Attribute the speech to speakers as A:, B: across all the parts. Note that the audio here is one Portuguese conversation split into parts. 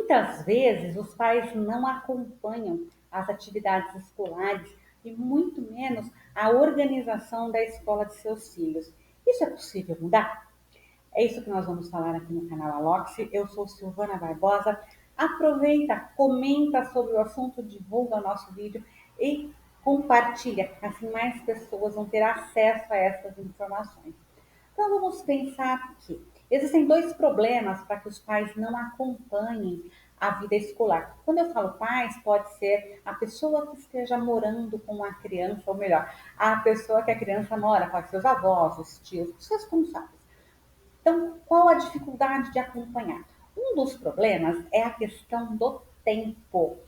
A: Muitas vezes os pais não acompanham as atividades escolares e muito menos a organização da escola de seus filhos. Isso é possível mudar? É isso que nós vamos falar aqui no canal Aloxi. Eu sou Silvana Barbosa. Aproveita, comenta sobre o assunto, divulga o nosso vídeo e compartilha, assim mais pessoas vão ter acesso a essas informações. Então vamos pensar que existem dois problemas para que os pais não acompanhem a vida escolar. Quando eu falo pais, pode ser a pessoa que esteja morando com a criança, ou melhor, a pessoa que a criança mora, pode ser os avós, os tios, os responsáveis. Então, qual a dificuldade de acompanhar? Um dos problemas é a questão do tempo,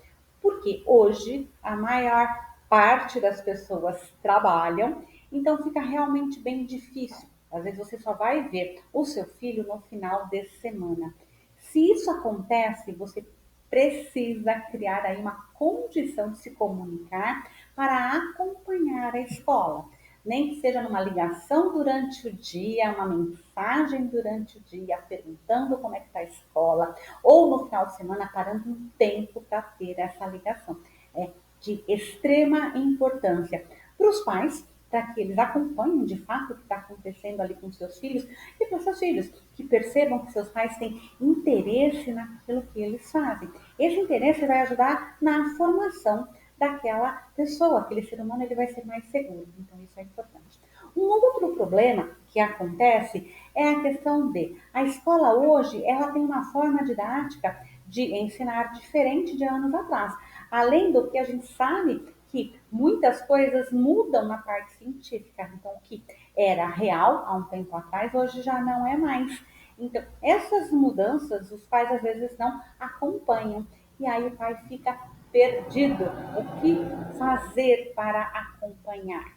A: porque hoje a maior parte das pessoas trabalham, então fica realmente bem difícil. Às vezes você só vai ver o seu filho no final de semana. Se isso acontece, você precisa criar aí uma condição de se comunicar para acompanhar a escola, nem que seja numa ligação durante o dia, uma mensagem durante o dia, perguntando como é que está a escola, ou no final de semana parando um tempo para ter essa ligação. É de extrema importância para os pais, para que eles acompanhem de fato o que está acontecendo ali com seus filhos e para os seus filhos, que percebam que seus pais têm interesse naquilo que eles fazem. Esse interesse vai ajudar na formação daquela pessoa, aquele ser humano, ele vai ser mais seguro. Então, isso é importante. Um outro problema que acontece é a questão de a escola hoje, ela tem uma forma didática de ensinar diferente de anos atrás. Além do que a gente sabe que muitas coisas mudam na parte científica. Então, o que era real há um tempo atrás, hoje já não é mais. Então, essas mudanças, os pais às vezes não acompanham. E aí o pai fica perdido. O que fazer para acompanhar?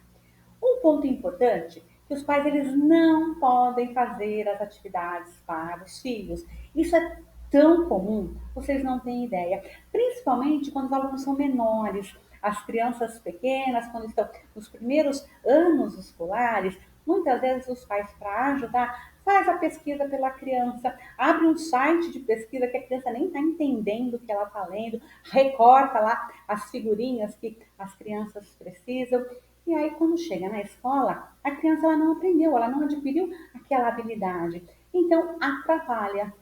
A: Um ponto importante, que os pais eles não podem fazer as atividades para os filhos. Isso é tão comum, vocês não têm ideia. Principalmente quando os alunos são menores, as crianças pequenas, quando estão nos primeiros anos escolares, muitas vezes os pais, para ajudar, faz a pesquisa pela criança, abre um site de pesquisa que a criança nem está entendendo o que ela está lendo, recorta lá as figurinhas que as crianças precisam. E aí, quando chega na escola, a criança ela não aprendeu, ela não adquiriu aquela habilidade. Então, atrapalha.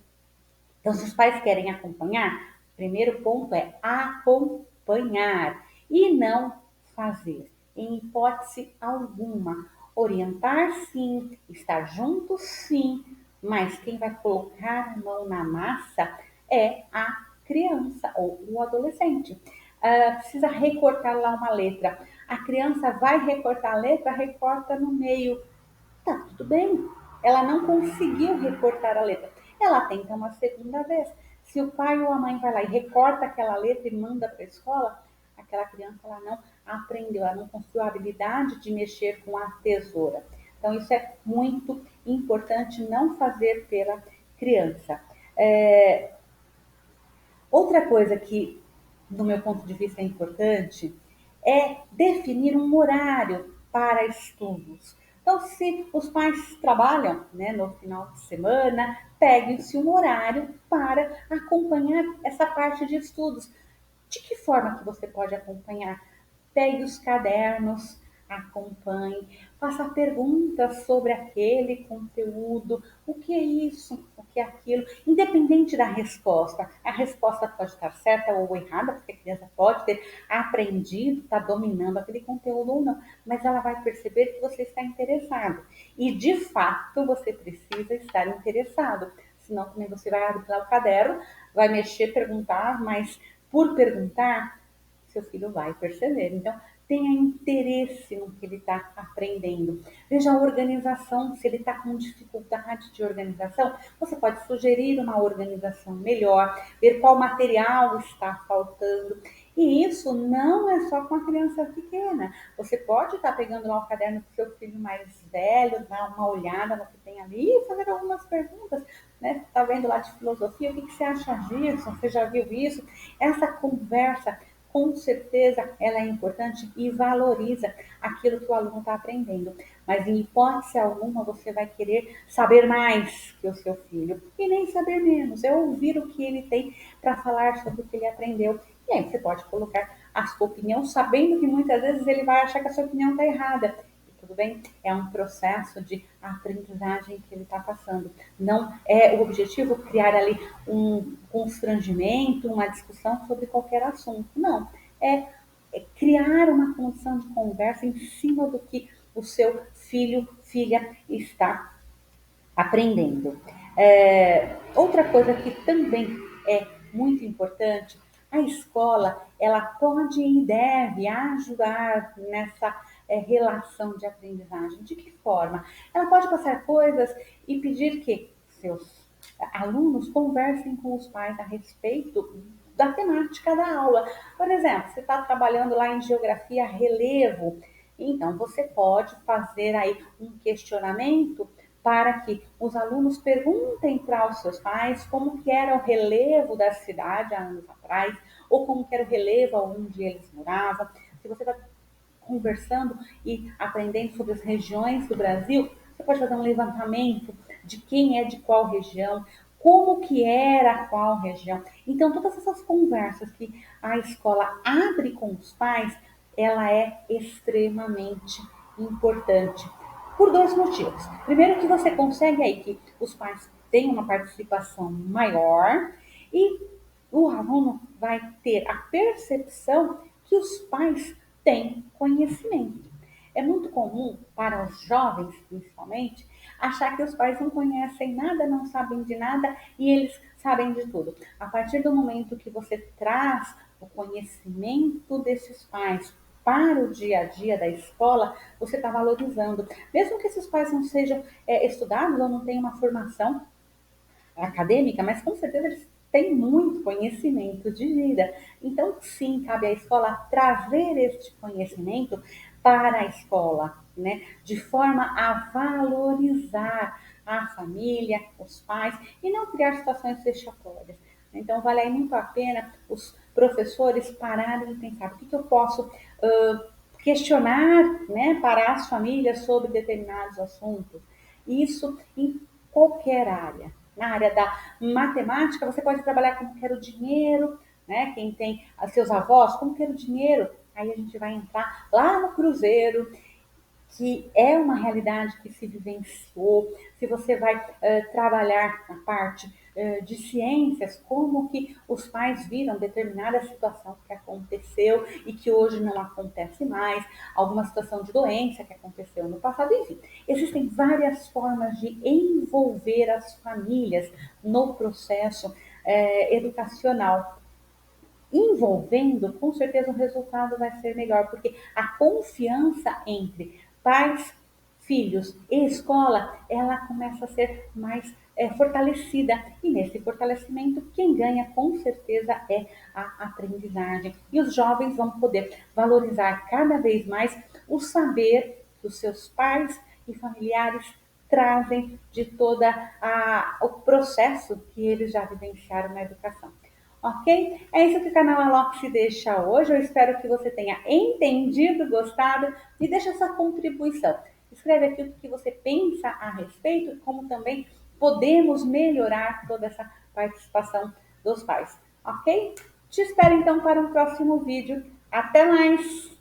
A: Então, se os pais querem acompanhar, o primeiro ponto é acompanhar e não fazer. Em hipótese alguma. Orientar sim, estar junto sim, mas quem vai colocar a mão na massa é a criança ou o adolescente. Precisa recortar lá uma letra. A criança vai recortar a letra, recorta no meio. Tá tudo bem. Ela não conseguiu recortar a letra. Ela tenta uma segunda vez. Se o pai ou a mãe vai lá e recorta aquela letra e manda para a escola, aquela criança ela não aprendeu, ela não construiu a habilidade de mexer com a tesoura. Então, isso é muito importante não fazer pela criança. Outra coisa que, do meu ponto de vista, é importante é definir um horário para estudos. Então, se os pais trabalham, né, no final de semana, peguem-se um horário para acompanhar essa parte de estudos. De que forma que você pode acompanhar? Pegue os cadernos, acompanhe, faça perguntas sobre aquele conteúdo, o que é isso, o que é aquilo, independente da resposta. A resposta pode estar certa ou errada, porque a criança pode ter aprendido, está dominando aquele conteúdo ou não, mas ela vai perceber que você está interessado. E de fato você precisa estar interessado, senão também você vai abrir lá o caderno, vai mexer, perguntar, mas por perguntar, seu filho vai perceber. Então, tenha interesse no que ele está aprendendo. Veja a organização, se ele está com dificuldade de organização, você pode sugerir uma organização melhor, ver qual material está faltando. E isso não é só com a criança pequena. Você pode estar pegando lá o caderno do seu filho mais velho, dar uma olhada no que tem ali e fazer algumas perguntas. Né? Está vendo lá de filosofia, o que você acha disso? Você já viu isso? Essa conversa com certeza ela é importante e valoriza aquilo que o aluno está aprendendo. Mas em hipótese alguma você vai querer saber mais que o seu filho e nem saber menos. É ouvir o que ele tem para falar sobre o que ele aprendeu. E aí você pode colocar a sua opinião, sabendo que muitas vezes ele vai achar que a sua opinião está errada. E tudo bem, é um processo de aprendizagem que ele está passando. Não é o objetivo criar ali um constrangimento, uma discussão sobre qualquer assunto. Não, é criar uma condição de conversa em cima do que o seu filho, filha está aprendendo. Outra coisa que também é muito importante, a escola ela pode e deve ajudar nessa relação de aprendizagem. De que forma? Ela pode passar coisas e pedir que seus alunos conversem com os pais a respeito da temática da aula. Por exemplo, você está trabalhando lá em geografia relevo, então você pode fazer aí um questionamento para que os alunos perguntem para os seus pais como que era o relevo da cidade há anos atrás, ou como que era o relevo onde eles moravam. Se você está conversando e aprendendo sobre as regiões do Brasil, você pode fazer um levantamento de quem é de qual região, como que era qual região. Então, todas essas conversas que a escola abre com os pais, ela é extremamente importante. Por dois motivos. Primeiro que você consegue aí que os pais tenham uma participação maior e o aluno vai ter a percepção que os pais têm conhecimento. É muito comum para os jovens, principalmente, achar que os pais não conhecem nada, não sabem de nada e eles sabem de tudo. A partir do momento que você traz o conhecimento desses pais para o dia a dia da escola, você está valorizando. Mesmo que esses pais não sejam estudados ou não tenham uma formação acadêmica, mas com certeza eles têm muito conhecimento de vida. Então, sim, cabe à escola trazer este conhecimento para a escola, né? De forma a valorizar a família, os pais, e não criar situações vexatórias. Então, vale aí muito a pena os professores pararem e pensar o que eu posso questionar, né, para as famílias sobre determinados assuntos. Isso em qualquer área. Na área da matemática, você pode trabalhar como quer o dinheiro, né? Quem tem seus avós, como quer o dinheiro. Aí a gente vai entrar lá no cruzeiro, que é uma realidade que se vivenciou. Se você vai trabalhar na parte de ciências, como que os pais viram determinada situação que aconteceu e que hoje não acontece mais, alguma situação de doença que aconteceu no passado, enfim. Existem várias formas de envolver as famílias no processo educacional. Envolvendo, com certeza o resultado vai ser melhor, porque a confiança entre pais, filhos e escola, ela começa a ser mais fortalecida. E nesse fortalecimento, quem ganha com certeza é a aprendizagem. E os jovens vão poder valorizar cada vez mais o saber que os seus pais e familiares trazem de todo o processo que eles já vivenciaram na educação. Ok? É isso que o canal Alox deixa hoje. Eu espero que você tenha entendido, gostado e deixa sua contribuição. Escreve aqui o que você pensa a respeito, como também podemos melhorar toda essa participação dos pais. Ok? Te espero então para um próximo vídeo. Até mais!